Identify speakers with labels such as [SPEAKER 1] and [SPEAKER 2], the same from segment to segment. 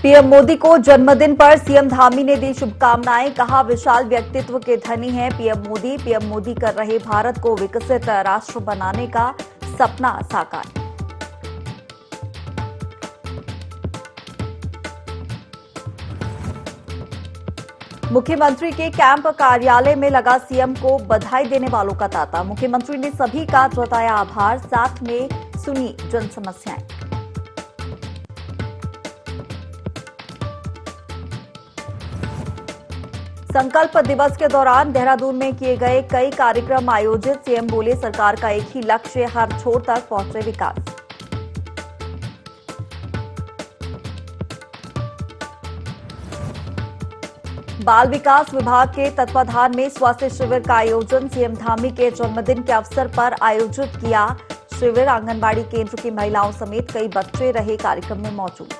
[SPEAKER 1] PM Modi को जन्मदिन पर सीएम धामी ने दी शुभकामनाएं। कहा, विशाल व्यक्तित्व के धनी हैं पीएम मोदी। पीएम मोदी कर रहे भारत को विकसित राष्ट्र बनाने का सपना साकार। मुख्यमंत्री के कैंप कार्यालय में लगा सीएम को बधाई देने वालों का तांता। मुख्यमंत्री ने सभी का जताया आभार, साथ में सुनी जन समस्याएं। संकल्प दिवस के दौरान देहरादून में किए गए कई कार्यक्रम आयोजित। सीएम बोले, सरकार का एक ही लक्ष्य, हर छोर तक पहुंचे विकास। बाल विकास विभाग के तत्वाधान में स्वास्थ्य शिविर का आयोजन। सीएम धामी के जन्मदिन के अवसर पर आयोजित किया शिविर। आंगनबाड़ी केंद्र की महिलाओं समेत कई बच्चे रहे कार्यक्रम में मौजूद।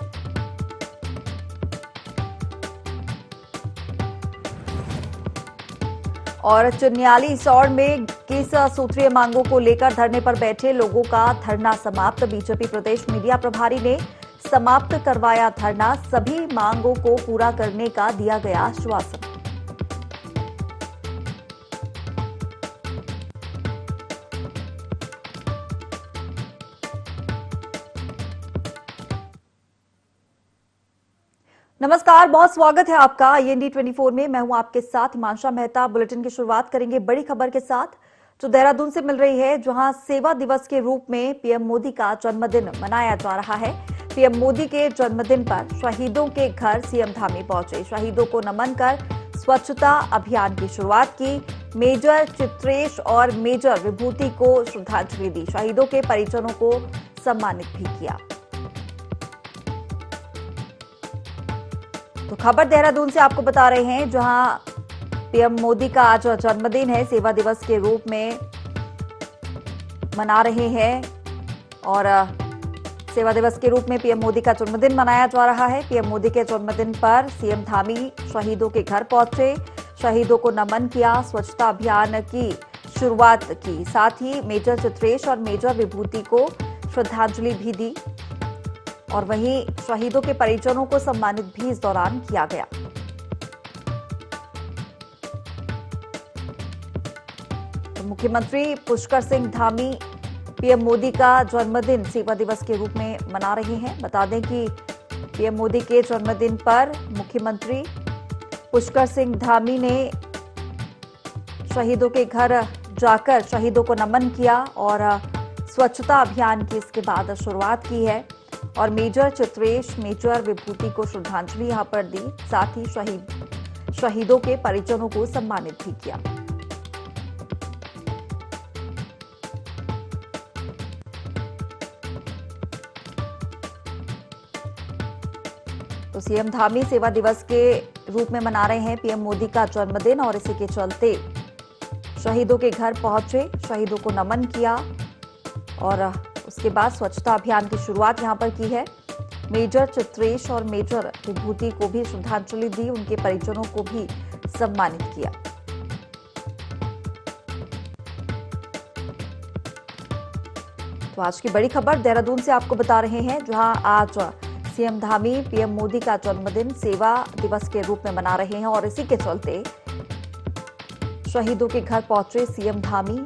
[SPEAKER 1] और चिन्यालीसौड़ में 21 सूत्रीय मांगों को लेकर धरने पर बैठे लोगों का धरना समाप्त। बीजेपी प्रदेश मीडिया प्रभारी ने समाप्त करवाया धरना। सभी मांगों को पूरा करने का दिया गया आश्वासन। नमस्कार, बहुत स्वागत है आपका IND 24 में। मैं हूं आपके साथ हिमांशा मेहता। बुलेटिन की शुरुआत करेंगे बड़ी खबर के साथ जो देहरादून से मिल रही है, जहां सेवा दिवस के रूप में पीएम मोदी का जन्मदिन मनाया जा रहा है। पीएम मोदी के जन्मदिन पर शहीदों के घर सीएम धामी पहुंचे। शहीदों को नमन कर स्वच्छता अभियान की शुरुआत की। मेजर चित्रेश और मेजर विभूति को श्रद्धांजलि दी। शहीदों के परिजनों को सम्मानित भी किया। तो खबर देहरादून से आपको बता रहे हैं, जहां पीएम मोदी का आज जन्मदिन है, सेवा दिवस के रूप में मना रहे हैं। और सेवा दिवस के रूप में पीएम मोदी का जन्मदिन मनाया जा रहा है। पीएम मोदी के जन्मदिन पर सीएम धामी शहीदों के घर पहुंचे, शहीदों को नमन किया, स्वच्छता अभियान की शुरुआत की। साथ ही मेजर चित्रेश और मेजर विभूति को श्रद्धांजलि भी दी। और वहीं शहीदों के परिजनों को सम्मानित भी इस दौरान किया गया। तो मुख्यमंत्री पुष्कर सिंह धामी पीएम मोदी का जन्मदिन सेवा दिवस के रूप में मना रहे हैं। बता दें कि पीएम मोदी के जन्मदिन पर मुख्यमंत्री पुष्कर सिंह धामी ने शहीदों के घर जाकर शहीदों को नमन किया और स्वच्छता अभियान की इसके बाद शुरुआत की है। और मेजर चित्रेश, मेजर विभूति को श्रद्धांजलि यहां पर दी। साथ ही शहीदों के परिजनों को सम्मानित भी किया। तो सीएम धामी सेवा दिवस के रूप में मना रहे हैं पीएम मोदी का जन्मदिन और इसी के चलते शहीदों के घर पहुंचे, शहीदों को नमन किया और उसके बाद स्वच्छता अभियान की शुरुआत यहां पर की है। मेजर चित्रेश और मेजर विभूति को भी श्रद्धांजलि दी, उनके परिजनों को भी सम्मानित किया। तो आज की बड़ी खबर देहरादून से आपको बता रहे हैं, जहां आज सीएम धामी पीएम मोदी का जन्मदिन सेवा दिवस के रूप में मना रहे हैं और इसी के चलते शहीदों के घर पहुंचे सीएम धामी,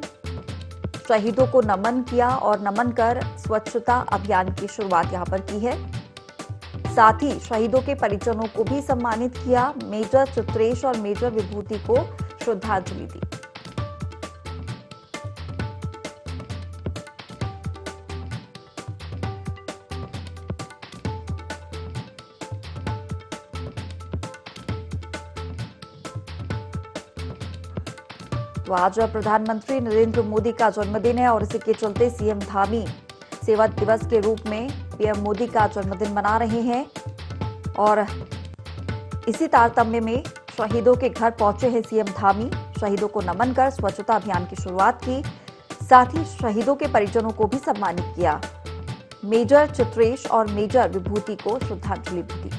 [SPEAKER 1] शहीदों को नमन किया और नमन कर स्वच्छता अभियान की शुरुआत यहां पर की है। साथ ही शहीदों के परिजनों को भी सम्मानित किया। मेजर चित्रेश और मेजर विभूति को श्रद्धांजलि दी। तो आज प्रधानमंत्री नरेंद्र मोदी का जन्मदिन है और इसी के चलते सीएम धामी सेवा दिवस के रूप में पीएम मोदी का जन्मदिन मना रहे हैं। और इसी तारतम्य में शहीदों के घर पहुंचे हैं सीएम धामी, शहीदों को नमन कर स्वच्छता अभियान की शुरुआत की। साथ ही शहीदों के परिजनों को भी सम्मानित किया। मेजर चित्रेश और मेजर विभूति को श्रद्धांजलि भी दी।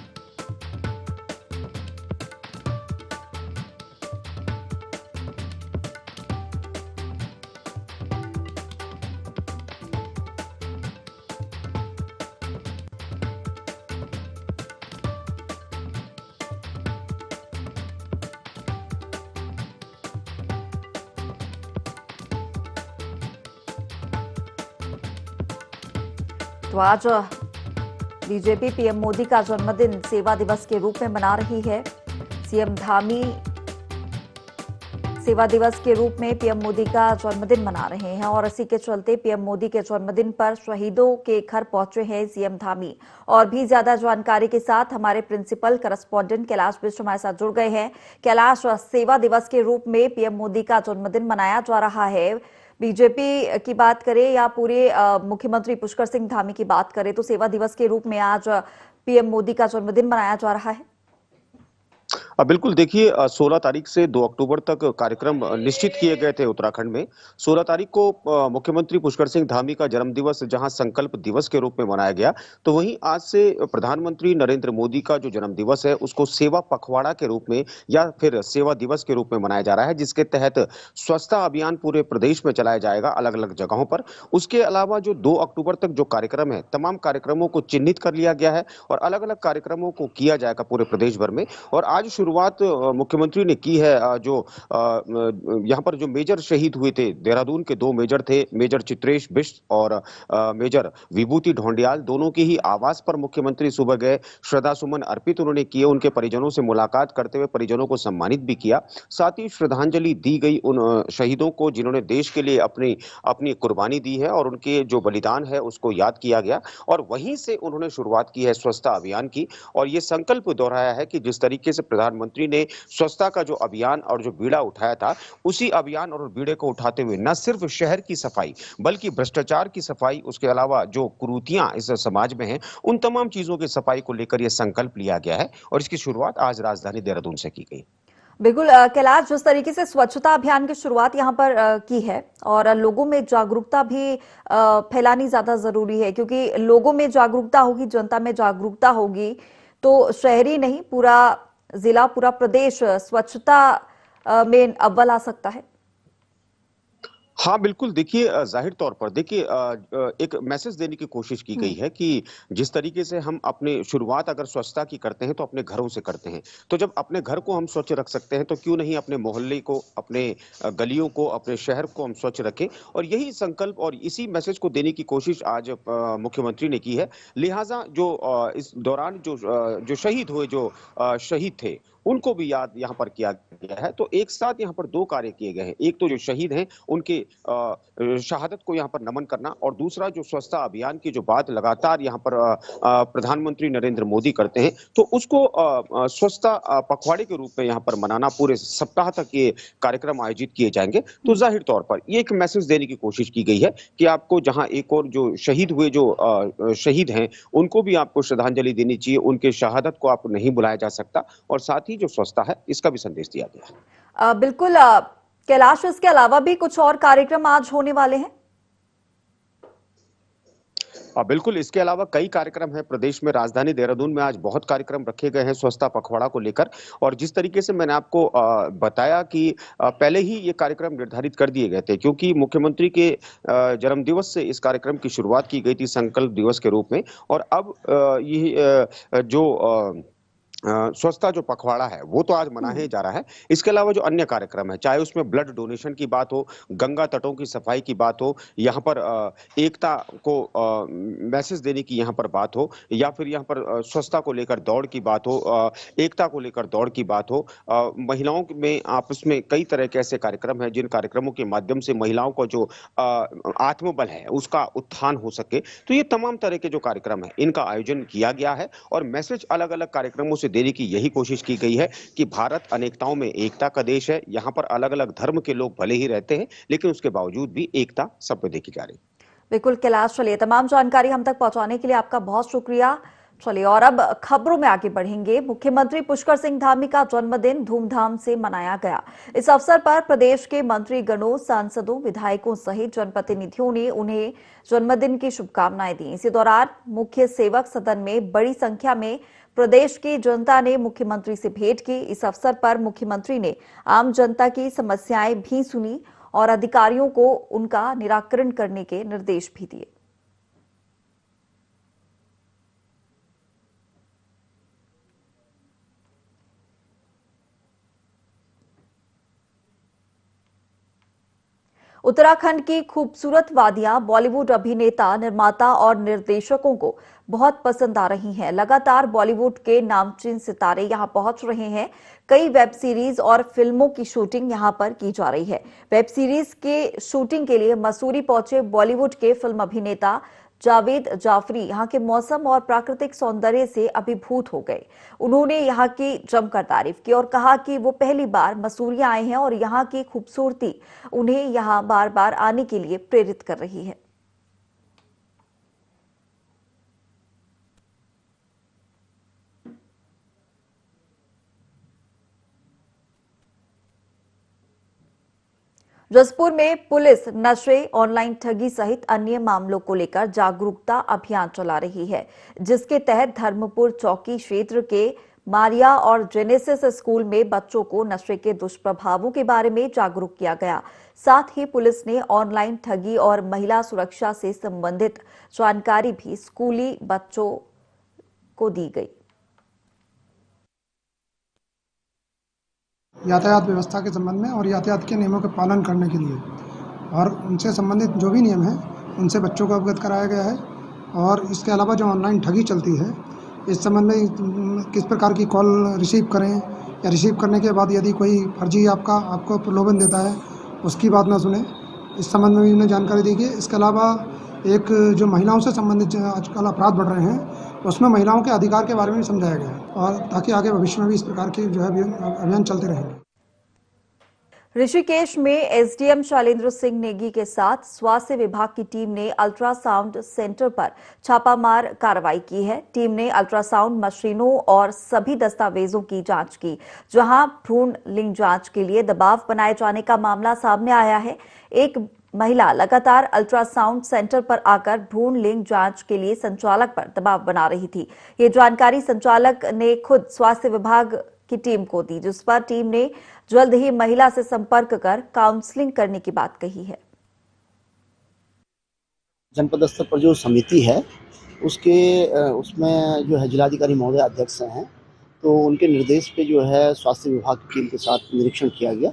[SPEAKER 1] तो आज बीजेपी पीएम मोदी का जन्मदिन सेवा दिवस के रूप में मना रही है। सीएम धामी सेवा दिवस के रूप में पीएम मोदी का जन्मदिन मना रहे हैं और इसी के चलते पीएम मोदी के जन्मदिन पर शहीदों के घर पहुंचे हैं सीएम धामी। और भी ज्यादा जानकारी के साथ हमारे प्रिंसिपल करस्पॉन्डेंट कैलाश बिष्ट हमारे साथ जुड़ गए हैं। कैलाश, सेवा दिवस के रूप में पीएम मोदी का जन्मदिन मनाया जा रहा है। बीजेपी की बात करें या पूरे मुख्यमंत्री पुष्कर सिंह धामी की बात करें तो सेवा दिवस के रूप में आज पीएम मोदी का जन्मदिन मनाया जा रहा है।
[SPEAKER 2] बिल्कुल देखिए, 16 तारीख से 2 अक्टूबर तक कार्यक्रम निश्चित किए गए थे उत्तराखंड में। 16 तारीख को मुख्यमंत्री पुष्कर सिंह धामी का जन्मदिवस जहां संकल्प दिवस के रूप में मनाया गया, तो वहीं आज से प्रधानमंत्री नरेंद्र मोदी का जो जन्मदिवस है उसको सेवा पखवाड़ा के रूप में या फिर सेवा दिवस के रूप में मनाया जा रहा है, जिसके तहत स्वच्छता अभियान पूरे प्रदेश में चलाया जाएगा अलग अलग जगहों पर। उसके अलावा जो 2 अक्टूबर तक जो कार्यक्रम है, तमाम कार्यक्रमों को चिन्हित कर लिया गया है और अलग अलग कार्यक्रमों को किया जाएगा पूरे प्रदेश भर में। और आज शुरुआत मुख्यमंत्री ने की है। यहाँ पर जो मेजर शहीद हुए थे, देहरादून के 2 मेजर थे, मेजर चित्रेश बिष्ट और मेजर विभूति ढोंडियाल, दोनों के ही आवास पर मुख्यमंत्री सुबह गए, श्रद्धा सुमन अर्पित उन्होंने किए, उनके परिजनों से मुलाकात करते हुए परिजनों को सम्मानित भी किया। साथ ही श्रद्धांजलि दी गई उन शहीदों को जिन्होंने देश के लिए अपनी अपनी कुर्बानी दी है और उनके जो बलिदान है उसको याद किया गया। और वहीं से उन्होंने शुरुआत की है स्वच्छता अभियान की और ये संकल्प दोहराया है कि जिस तरीके से प्रधानमंत्री ने स्वच्छता का जो अभियान और जो बीड़ा उठाया था, उसी अभियान और बीड़े को उठाते हुए न सिर्फ शहर की सफाई बल्कि भ्रष्टाचार की सफाई, उसके अलावा जो कुरीतियां इस समाज में हैं, उन तमाम चीजों की सफाई को लेकर यह संकल्प लिया गया है और इसकी शुरुआत आज राजधानी देहरादून से की गई।
[SPEAKER 1] बिल्कुल कैलाश, जिस तरीके से स्वच्छता अभियान की शुरुआत यहाँ पर की है और लोगों में जागरूकता भी फैलानी ज्यादा जरूरी है, क्योंकि लोगों में जागरूकता होगी, जनता में जागरूकता होगी तो शहरी नहीं पूरा जिला, पूरा प्रदेश स्वच्छता में अव्वल आ सकता है।
[SPEAKER 2] हाँ, बिल्कुल देखिए, ज़ाहिर तौर पर देखिए, एक मैसेज देने की कोशिश की गई है कि जिस तरीके से हम अपने शुरुआत अगर स्वच्छता की करते हैं तो अपने घरों से करते हैं। तो जब अपने घर को हम स्वच्छ रख सकते हैं तो क्यों नहीं अपने मोहल्ले को, अपने गलियों को, अपने शहर को हम स्वच्छ रखें। और यही संकल्प और इसी मैसेज को देने की कोशिश आज मुख्यमंत्री ने की है। लिहाजा जो इस दौरान जो शहीद हुए, जो शहीद थे, उनको भी याद यहाँ पर किया गया है। तो एक साथ यहाँ पर 2 कार्य किए गए हैं। एक तो जो शहीद हैं उनके शहादत को यहाँ पर नमन करना और दूसरा जो स्वच्छता अभियान की जो बात लगातार यहाँ पर प्रधानमंत्री नरेंद्र मोदी करते हैं, तो उसको स्वच्छता पखवाड़े के रूप में यहाँ पर मनाना। पूरे सप्ताह तक ये कार्यक्रम आयोजित किए जाएंगे। तो जाहिर तौर पर ये एक मैसेज देने की कोशिश की गई है कि आपको जहां एक और जो शहीद हुए, जो शहीद हैं, उनको भी आपको श्रद्धांजलि देनी चाहिए, उनके शहादत को आपको नहीं भुलाया जा सकता। और साथ ही जो स्वच्छता है इसका भी संदेश दिया गया है।
[SPEAKER 1] बिल्कुल कैलाश, इसके अलावा भी कुछ और कार्यक्रम आज होने वाले हैं?
[SPEAKER 2] बिल्कुल, इसके अलावा कई कार्यक्रम हैं प्रदेश में। राजधानी देहरादून में आज बहुत कार्यक्रम रखे गए हैं स्वच्छता पखवाड़ा को लेकर। और जिस तरीके से मैंने आपको बताया कि पहले ही ये कार्यक्रम निर्धारित कर दिए गए थे, क्योंकि मुख्यमंत्री के जन्मदिवस से इस कार्यक्रम की शुरुआत की गई थी संकल्प दिवस के रूप में। और अब स्वच्छता जो पखवाड़ा है वो तो आज मनाया ही जा रहा है। इसके अलावा जो अन्य कार्यक्रम है, चाहे उसमें ब्लड डोनेशन की बात हो, गंगा तटों की सफाई की बात हो, यहाँ पर एकता को मैसेज देने की यहाँ पर बात हो, या फिर यहाँ पर स्वच्छता को लेकर दौड़ की बात हो, एकता को लेकर दौड़ की बात हो, महिलाओं में आपस में कई तरह के ऐसे कार्यक्रम हैं जिन कार्यक्रमों के माध्यम से महिलाओं का जो आत्मबल है उसका उत्थान हो सके। तो ये तमाम तरह के जो कार्यक्रम है इनका आयोजन किया गया है और मैसेज अलग अलग कार्यक्रमों से देने की यही कोशिश की गई है कि भारत अनेकताओं में एकता का देश है। यहाँ पर अलग अलग धर्म के लोग भले ही रहते हैं, लेकिन उसके बावजूद भी एकता सब पे देखी जा रही है।
[SPEAKER 1] बिल्कुल कैलाश, चलिए तमाम जानकारी हम तक पहुंचाने के लिए आपका बहुत शुक्रिया। चलिए और अब खबरों में आगे बढ़ेंगे। मुख्यमंत्री पुष्कर सिंह धामी का जन्मदिन धूमधाम से मनाया गया। इस अवसर पर प्रदेश के मंत्रीगणों, सांसदों, विधायकों सहित जनप्रतिनिधियों ने उन्हें जन्मदिन की शुभकामनाएं दी। इसी दौरान मुख्य सेवक सदन में बड़ी संख्या में प्रदेश की जनता ने मुख्यमंत्री से भेंट की। इस अवसर पर मुख्यमंत्री ने आम जनता की समस्याएं भी सुनी और अधिकारियों को उनका निराकरण करने के निर्देश भी दिए। उत्तराखंड की खूबसूरत वादियां बॉलीवुड अभिनेता, निर्माता और निर्देशकों को बहुत पसंद आ रही हैं। लगातार बॉलीवुड के नामचीन सितारे यहां पहुंच रहे हैं। कई वेब सीरीज और फिल्मों की शूटिंग यहां पर की जा रही है। वेब सीरीज के शूटिंग के लिए मसूरी पहुंचे बॉलीवुड के फिल्म अभिनेता जावेद जाफरी यहां के मौसम और प्राकृतिक सौंदर्य से अभिभूत हो गए। उन्होंने यहां की जमकर तारीफ की और कहा कि वो पहली बार मसूरी आए हैं और यहां की खूबसूरती उन्हें यहां बार बार आने के लिए प्रेरित कर रही है। जसपुर में पुलिस नशे, ऑनलाइन ठगी सहित अन्य मामलों को लेकर जागरूकता अभियान चला रही है, जिसके तहत धर्मपुर चौकी क्षेत्र के मारिया और जेनेसिस स्कूल में बच्चों को नशे के दुष्प्रभावों के बारे में जागरूक किया गया। साथ ही पुलिस ने ऑनलाइन ठगी और महिला सुरक्षा से संबंधित जानकारी भी स्कूली बच्चों को दी गई।
[SPEAKER 3] यातायात व्यवस्था के संबंध में और यातायात के नियमों के पालन करने के लिए और उनसे संबंधित जो भी नियम हैं उनसे बच्चों को अवगत कराया गया है। और इसके अलावा जो ऑनलाइन ठगी चलती है इस संबंध में किस प्रकार की कॉल रिसीव करें या रिसीव करने के बाद यदि कोई फर्जी आपको प्रलोभन देता है उसकी बात ना सुने, इस संबंध में भी उन्हें जानकारी दी गई। इसके अलावा एक जो महिलाओं से संबंधित आजकल अपराध बढ़ रहे हैं उसमें महिलाओं के अधिकार के बारे में समझाया गया है और ताकि आगे भविष्य में भी इस प्रकार के जो है अभियान चलते रहेंगे।
[SPEAKER 1] ऋषिकेश में एसडीएम शैलेंद्र सिंह नेगी के साथ स्वास्थ्य विभाग की टीम ने अल्ट्रासाउंड सेंटर पर छापामार कार्रवाई की है। टीम ने अल्ट्रासाउंड मशीनों और सभी दस्तावेजों की जांच की, जहां भ्रूण लिंग जांच के लिए दबाव बनाए जाने का मामला सामने आया है। एक महिला लगातार अल्ट्रासाउंड सेंटर पर आकर भ्रूण लिंग जांच के लिए संचालक पर दबाव बना रही थी। ये जानकारी संचालक ने खुद स्वास्थ्य विभाग की टीम को दी, जिस पर टीम ने जल्द ही महिला से संपर्क कर काउंसलिंग करने की बात कही है।
[SPEAKER 4] जनपद स्तर पर जो समिति है उसमें जो है जिलाधिकारी महोदय अध्यक्ष हैं, तो उनके निर्देश पे जो है स्वास्थ्य विभाग की टीम के साथ निरीक्षण किया गया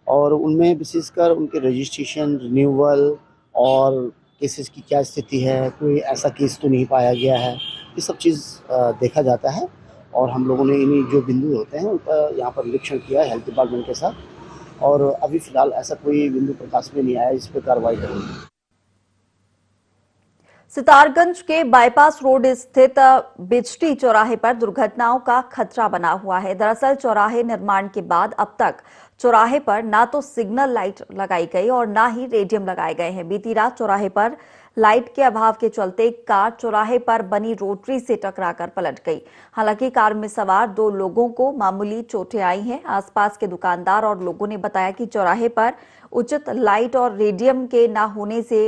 [SPEAKER 4] और उनमें विशेषकर उनके रजिस्ट्रेशन, रिन्यूअल और केसेस की क्या स्थिति है, कोई ऐसा केस तो नहीं पाया गया है, ये सब चीज़ देखा जाता है। और हम लोगों ने इन्हीं जो बिंदु होते हैं उनका यहाँ पर निरीक्षण किया है हेल्थ डिपार्टमेंट के साथ और अभी फिलहाल ऐसा कोई बिंदु प्रकाश में नहीं आया इस पर कार्रवाई करेंगे।
[SPEAKER 1] सितारगंज के बाईपास रोड स्थित बिचटी चौराहे पर दुर्घटनाओं का खतरा बना हुआ है। दरअसल चौराहे निर्माण के बाद अब तक चौराहे पर ना तो सिग्नल लाइट लगाई गई और ना ही रेडियम लगाए गए हैं। बीती रात चौराहे पर लाइट के अभाव के चलते कार चौराहे पर बनी रोटरी से टकराकर पलट गई। हालांकि कार में सवार 2 लोगों को मामूली चोटें आई हैं। आसपास के दुकानदार और लोगों ने बताया कि चौराहे पर उचित लाइट और रेडियम के न होने से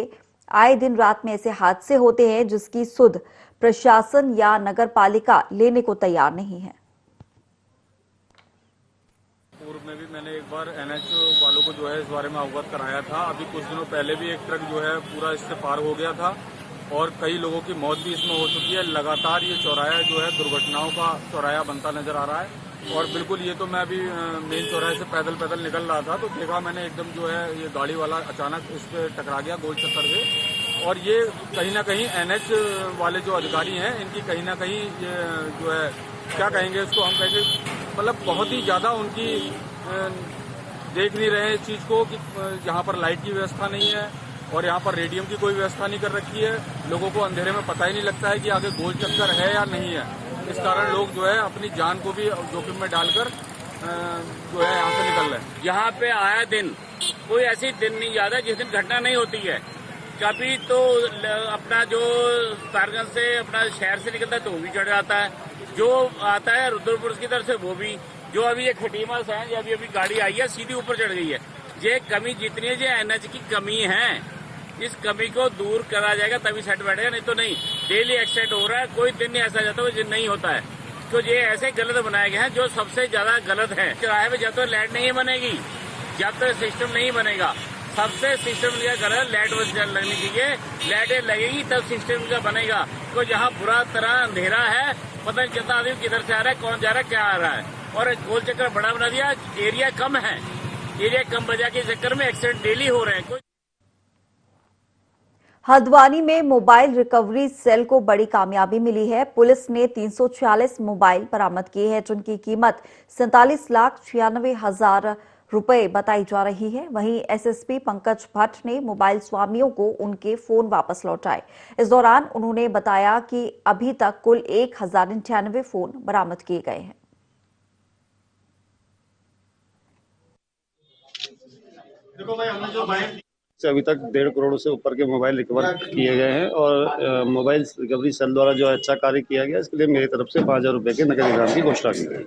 [SPEAKER 1] आए दिन रात में ऐसे हादसे होते हैं, जिसकी सुध प्रशासन या नगर पालिका लेने को तैयार नहीं है।
[SPEAKER 5] पूर्व में भी मैंने एक बार एनएच वालों को जो है इस बारे में अवगत कराया था। अभी कुछ दिनों पहले भी एक ट्रक जो है पूरा इससे पार हो गया था और कई लोगों की मौत भी इसमें हो चुकी है। लगातार ये चौराहा जो है दुर्घटनाओं का चौराहा बनता नजर आ रहा है और बिल्कुल ये तो मैं अभी मेन चौराहे से पैदल निकल रहा था तो देखा मैंने एकदम जो है ये गाड़ी वाला अचानक इस पर टकरा गया गोल चक्कर से। और ये कहीं ना कहीं एनएच वाले जो अधिकारी हैं इनकी कहीं ना कहीं ये जो है क्या कहेंगे इसको हम कहेंगे मतलब बहुत ही ज़्यादा उनकी देख नहीं रहे इस चीज़ को कि यहाँ पर लाइट की व्यवस्था नहीं है और यहाँ पर रेडियम की कोई व्यवस्था नहीं कर रखी है। लोगों को अंधेरे में पता ही नहीं लगता है कि आगे गोल चक्कर है या नहीं है। इस कारण लोग जो है अपनी जान को भी जोखिम में डालकर जो है यहाँ से निकल रहे हैं।
[SPEAKER 6] यहाँ पे आया दिन कोई ऐसी दिन नहीं याद है जिस दिन घटना नहीं होती है। कभी तो अपना जो तारगंज से अपना शहर से निकलता है तो वो भी चढ़ जाता है, जो आता है रुद्रपुर की तरफ से वो भी, जो अभी ये खटीमस है जो अभी गाड़ी आई है सीधी ऊपर चढ़ गई है। ये कमी जितनी है, ये एनएच की कमी है, इस कमी को दूर करा जाएगा तभी सेट बैठेगा, नहीं तो नहीं। डेली एक्सीडेंट हो रहा है, कोई दिन नहीं ऐसा जाता है नहीं होता है। तो ये ऐसे गलत बनाए गए हैं जो सबसे ज्यादा गलत है। किराए में जब तक लाइट नहीं बनेगी, जब तक सिस्टम नहीं बनेगा, सबसे सिस्टम लिया गलत, लाइट लगनी चाहिए, लाइटें लगेगी तब सिस्टम का बनेगा। तो जहाँ बुरा तरह अंधेरा है, पता नहीं चलता आदमी किधर से आ रहा है, कौन जा रहा है, क्या आ रहा है। और गोल चक्कर बड़ा बना दिया, एरिया कम है, एरिया कम बजा के चक्कर में एक्सीडेंट डेली हो रहे हैं।
[SPEAKER 1] हल्द्वानी में मोबाइल रिकवरी सेल को बड़ी कामयाबी मिली है। पुलिस ने 346 मोबाइल बरामद किए हैं, जिनकी कीमत 47,96,000 रुपए बताई जा रही है। वहीं एसएसपी पंकज भट्ट ने मोबाइल स्वामियों को उनके फोन वापस लौटाए। इस दौरान उन्होंने बताया कि अभी तक कुल 1098 फोन बरामद किए गए हैं।
[SPEAKER 7] देखो भाई, हमने जो से अभी तक 1.5 करोड़ से ऊपर के मोबाइल रिकवर किए गए हैं और मोबाइल रिकवरी सेल द्वारा जो अच्छा कार्य किया गया, इसके लिए मेरी तरफ से 5,000 रुपए के नकद इनाम की घोषणा की गई।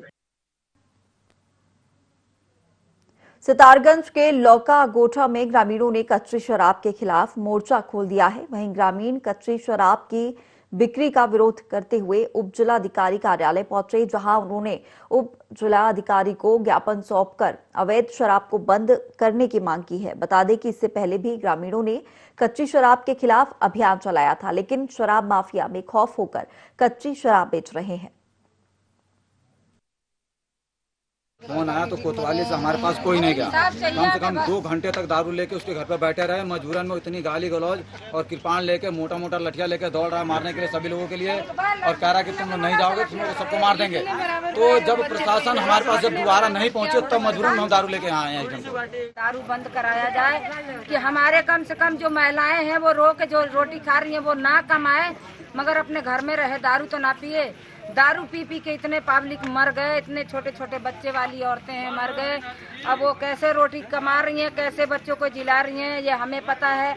[SPEAKER 1] सितारगंज के लौका गोठा में ग्रामीणों ने कच्ची शराब के खिलाफ मोर्चा खोल दिया है। वहीं ग्रामीण कच्ची शराब की बिक्री का विरोध करते हुए उप जिलाधिकारी कार्यालय पहुंचे, जहां उन्होंने उप जिलाधिकारी को ज्ञापन सौंपकर अवैध शराब को बंद करने की मांग की है। बता दें कि इससे पहले भी ग्रामीणों ने कच्ची शराब के खिलाफ अभियान चलाया था, लेकिन शराब माफिया बेखौफ होकर कच्ची शराब बेच रहे हैं।
[SPEAKER 8] फोन आया तो कोतवाली से हमारे पास कोई नहीं गया। कम से कम 2 घंटे तक दारू लेके उसके घर पर बैठे रहे। मजबूरन में इतनी गाली गलौज और कृपाण लेके मोटा मोटा लठिया लेके दौड़ रहा है मारने के लिए सभी लोगों के लिए, और कह रहा है कि तुम लोग नहीं जाओगे, तुम लोग सबको मार देंगे। तो जब प्रशासन हमारे पास जब दोबारा नहीं पहुंचे, तब मजबूरन में हम दारू लेके आए हैं।
[SPEAKER 9] दारू बंद कराया जाए कि हमारे कम से कम जो महिलाएं हैं वो रो के जो रोटी खा रही हैं वो ना कमाए, मगर अपने घर में रहे, दारू तो ना पिए। दारू पी पी के इतने पब्लिक मर गए, इतने छोटे छोटे बच्चे वाली औरतें हैं मर गए। अब वो कैसे रोटी कमा रही हैं, कैसे बच्चों को जिला रही हैं, ये हमें पता है।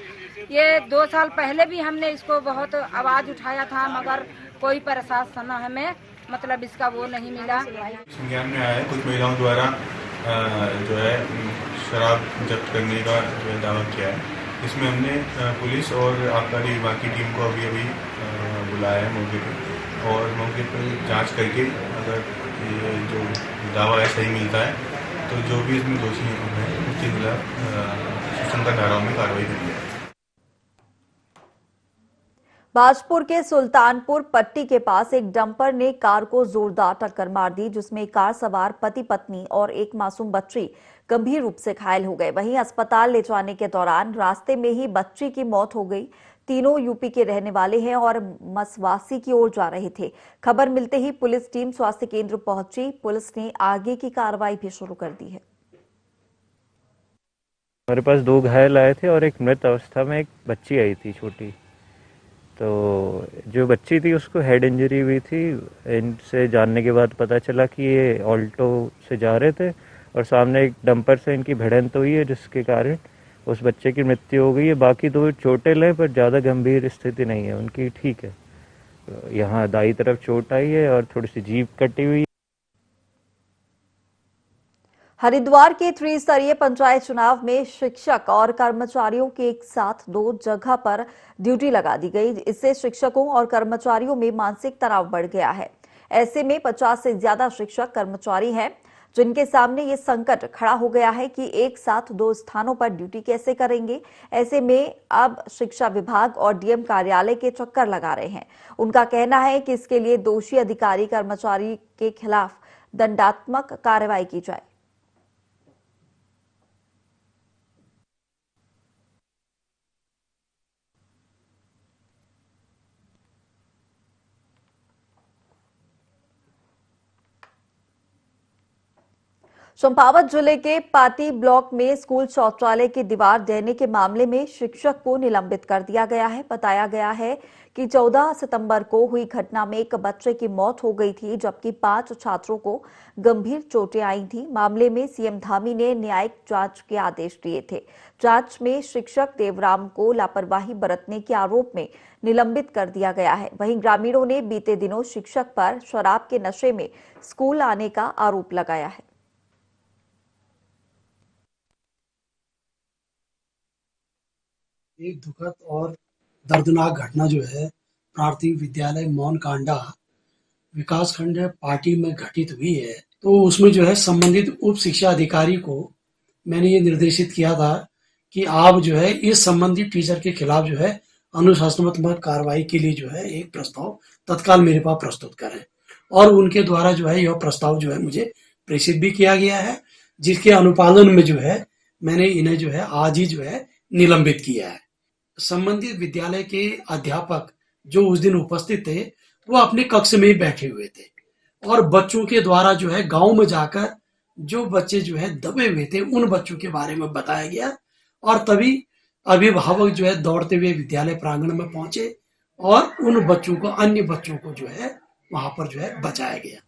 [SPEAKER 9] ये 2 साल पहले भी हमने इसको बहुत आवाज उठाया था, मगर कोई प्रशासन हमें मतलब इसका वो नहीं मिला।
[SPEAKER 10] संज्ञान में आया है कुछ महिलाओं द्वारा जो है शराब जब्त करने का जो है दावा किया है। इसमें हमने पुलिस और आबकारी विभाग की टीम को अभी बुलाया है मौके पर, और मौके पर जांच करके अगर ये जो दावा है सही मिलता है तो जो भी इसमें दोषी हैं उसके खिलाफ सुसंगत धाराओं में कार्रवाई करी जाए।
[SPEAKER 1] बाजपुर के सुल्तानपुर पट्टी के पास एक डंपर ने कार को जोरदार टक्कर मार दी, जिसमें कार सवार पति पत्नी और एक मासूम बच्ची गंभीर रूप से घायल हो गए। वहीं अस्पताल ले जाने के दौरान रास्ते में ही बच्ची की मौत हो गई। तीनों यूपी के रहने वाले हैं और मसवासी की ओर जा रहे थे। खबर मिलते ही पुलिस टीम स्वास्थ्य केंद्र पहुंची। पुलिस ने आगे की कार्रवाई भी शुरू कर दी है।
[SPEAKER 11] हमारे पास 2 घायल आए थे और एक मृत अवस्था में एक बच्ची आई थी छोटी। तो जो बच्ची थी उसको हेड इंजरी हुई थी। इनसे जानने के बाद पता चला कि ये ऑल्टो से जा रहे थे और सामने एक डंपर से इनकी भिड़ंत हुई है, जिसके कारण उस बच्चे की मृत्यु हो गई है। बाकी 2 चोटें हैं, पर ज़्यादा गंभीर स्थिति नहीं है उनकी, ठीक है। यहाँ दाई तरफ चोट आई है और थोड़ी सी जीभ कटी हुई है।
[SPEAKER 1] हरिद्वार के त्रिस्तरीय पंचायत चुनाव में शिक्षक और कर्मचारियों के एक साथ 2 जगह पर ड्यूटी लगा दी गई। इससे शिक्षकों और कर्मचारियों में मानसिक तनाव बढ़ गया है। ऐसे में 50 से ज्यादा शिक्षक कर्मचारी हैं, जिनके सामने ये संकट खड़ा हो गया है कि एक साथ 2 स्थानों पर ड्यूटी कैसे करेंगे। ऐसे में अब शिक्षा विभाग और डीएम कार्यालय के चक्कर लगा रहे हैं। उनका कहना है कि इसके लिए दोषी अधिकारी कर्मचारी के खिलाफ दंडात्मक कार्रवाई की जाए। चंपावत जिले के पाटी ब्लॉक में स्कूल शौचालय की दीवार ढहने के मामले में शिक्षक को निलंबित कर दिया गया है। बताया गया है कि 14 सितंबर को हुई घटना में एक बच्चे की मौत हो गई थी, जबकि 5 छात्रों को गंभीर चोटें आई थी। मामले में सीएम धामी ने न्यायिक जांच के आदेश दिए थे। जांच में शिक्षक देवराम को लापरवाही बरतने के आरोप में निलंबित कर दिया गया है। वहीं ग्रामीणों ने बीते दिनों शिक्षक पर शराब के नशे में स्कूल आने का आरोप लगाया है।
[SPEAKER 12] एक दुखद और दर्दनाक घटना जो है प्राथमिक विद्यालय मौनकांडा विकासखंड पार्टी में घटित हुई है। तो उसमें जो है संबंधित उप शिक्षा अधिकारी को मैंने ये निर्देशित किया था कि आप जो है इस संबंधित टीचर के खिलाफ जो है अनुशासनात्मक कार्रवाई के लिए जो है एक प्रस्ताव तत्काल मेरे पास प्रस्तुत करें, और उनके द्वारा जो है यह प्रस्ताव जो है मुझे प्रेषित भी किया गया है, जिसके अनुपालन में जो है मैंने इन्हें जो है आज ही जो है निलंबित किया है। संबंधित विद्यालय के अध्यापक जो उस दिन उपस्थित थे वो अपने कक्ष में ही बैठे हुए थे और बच्चों के द्वारा जो है गांव में जाकर जो बच्चे जो है दबे हुए थे उन बच्चों के बारे में बताया गया और तभी अभिभावक जो है दौड़ते हुए विद्यालय प्रांगण में पहुंचे और उन बच्चों को अन्य बच्चों को जो है वहां पर जो है बचाया गया।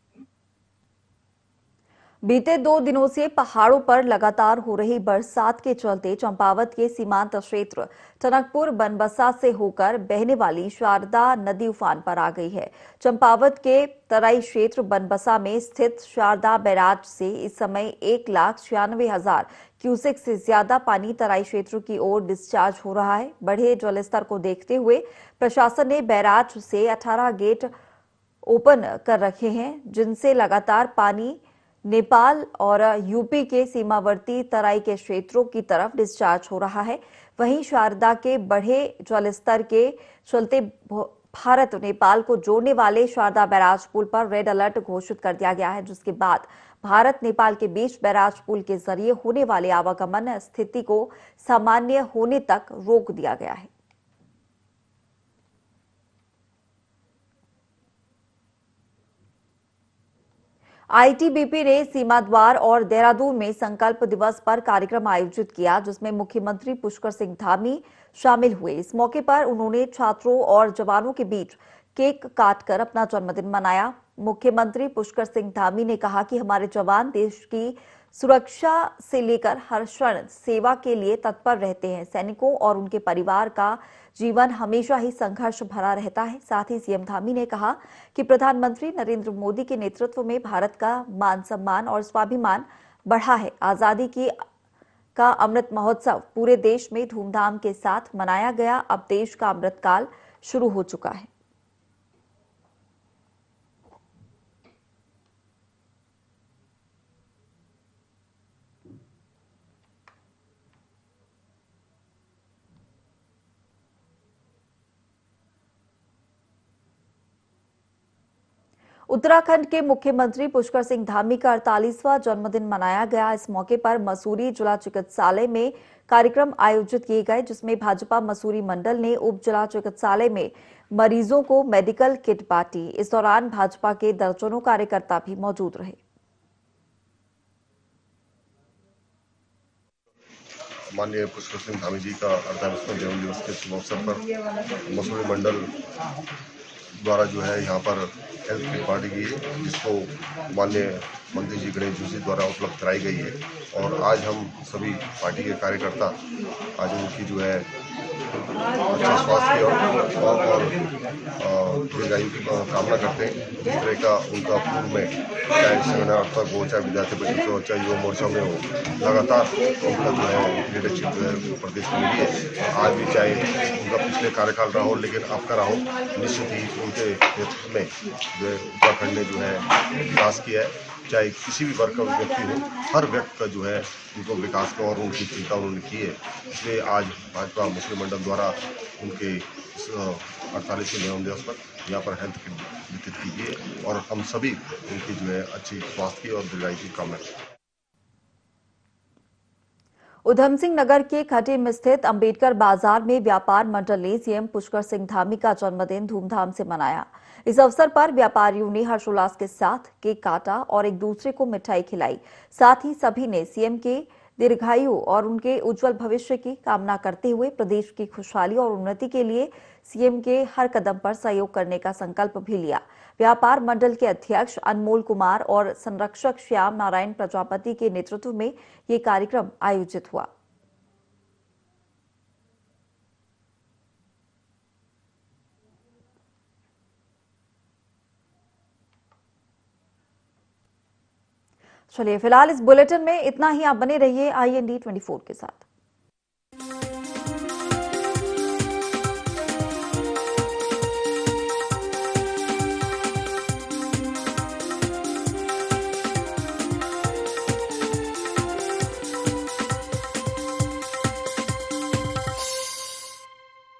[SPEAKER 1] बीते 2 दिनों से पहाड़ों पर लगातार हो रही बरसात के चलते चंपावत के सीमांत क्षेत्र टनकपुर बनबसा से होकर बहने वाली शारदा नदी उफान पर आ गई है। चंपावत के तराई क्षेत्र बनबसा में स्थित शारदा बैराज से इस समय 1,96,000 क्यूसेक से ज्यादा पानी तराई क्षेत्र की ओर डिस्चार्ज हो रहा है। बढ़े जलस्तर को देखते हुए प्रशासन ने बैराज से 18 गेट ओपन कर रखे हैं, जिनसे लगातार पानी नेपाल और यूपी के सीमावर्ती तराई के क्षेत्रों की तरफ डिस्चार्ज हो रहा है। वहीं शारदा के बढ़े जलस्तर के चलते भारत नेपाल को जोड़ने वाले शारदा बैराज पुल पर रेड अलर्ट घोषित कर दिया गया है, जिसके बाद भारत नेपाल के बीच बैराज पुल के जरिए होने वाले आवागमन स्थिति को सामान्य होने तक रोक दिया गया है। आईटीबीपी ने सीमा द्वार और देहरादून में संकल्प दिवस पर कार्यक्रम आयोजित किया, जिसमें मुख्यमंत्री पुष्कर सिंह धामी शामिल हुए। इस मौके पर उन्होंने छात्रों और जवानों के बीच केक काटकर अपना जन्मदिन मनाया। मुख्यमंत्री पुष्कर सिंह धामी ने कहा कि हमारे जवान देश की सुरक्षा से लेकर हर क्षण सेवा के लिए तत्पर रहते हैं। सैनिकों और उनके परिवार का जीवन हमेशा ही संघर्ष भरा रहता है। साथ ही सीएम धामी ने कहा कि प्रधानमंत्री नरेंद्र मोदी के नेतृत्व में भारत का मान सम्मान और स्वाभिमान बढ़ा है। आजादी का अमृत महोत्सव पूरे देश में धूमधाम के साथ मनाया गया। अब देश का अमृतकाल शुरू हो चुका है। उत्तराखंड के मुख्यमंत्री पुष्कर सिंह धामी का 48वां जन्मदिन मनाया गया। इस मौके पर मसूरी जिला चिकित्सालय में कार्यक्रम आयोजित किए गए, जिसमें भाजपा मसूरी मंडल ने उप जिला चिकित्सालय में मरीजों को मेडिकल किट बांटी। इस दौरान भाजपा के दर्जनों कार्यकर्ता भी मौजूद रहे।
[SPEAKER 13] माननीय पुष्कर सिंह धामी जी का 48वां जन्म दिवस के शुभ अवसर पर मसूरी मंडल द्वारा जो है यहाँ पर हेल्थ किट बांटी गई है, जिसको माननीय मंत्री जी गणेश जोशी द्वारा उपलब्ध कराई गई है। और आज हम सभी पार्टी के कार्यकर्ता आज उनकी जो है अच्छा स्वास्थ्य और दीर्घायु की कामना करते हैं। जिस तरह का उनका पूर्व में चाहे संगठनात्मक हो, चाहे विद्यार्थी परिषद हो, चाहे युवा मोर्चा में हो, लगातार उनका जो है लीडरशिप जो है प्रदेश में मिली है। आज भी चाहे उनका पिछले कार्यकाल रहा हो, लेकिन अब का रहा हो, निश्चित ही उनके नेतृत्व में जो है उत्तराखंड ने जो है विकास किया है। चाहे किसी भी वर्ग का व्यक्ति हो, हर व्यक्ति का जो है उनको विकास का और उनकी चिंता उन्होंने की है। इसलिए आज भाजपा मुस्लिम मंडल द्वारा उनके 48वें जन्म दिवस पर यहाँ पर हेल्थ किट वितरित की गई है और हम सभी उनकी जो है अच्छी स्वास्थ्य और दीर्घायु की कामना करते हैं।
[SPEAKER 1] उधम सिंह नगर के खटीर में स्थित अंबेडकर बाजार में व्यापार मंडल ने सीएम पुष्कर सिंह धामी का जन्मदिन धूमधाम से मनाया। इस अवसर पर व्यापारियों ने हर्षोल्लास के साथ केक काटा और एक दूसरे को मिठाई खिलाई। साथ ही सभी ने सीएम के दीर्घायु और उनके उज्जवल भविष्य की कामना करते हुए प्रदेश की खुशहाली और उन्नति के लिए सीएम के हर कदम पर सहयोग करने का संकल्प भी लिया। व्यापार मंडल के अध्यक्ष अनमोल कुमार और संरक्षक श्याम नारायण प्रजापति के नेतृत्व में ये कार्यक्रम आयोजित हुआ। चलिए फिलहाल इस बुलेटिन में इतना ही। आप बने रहिए IND 24 के साथ।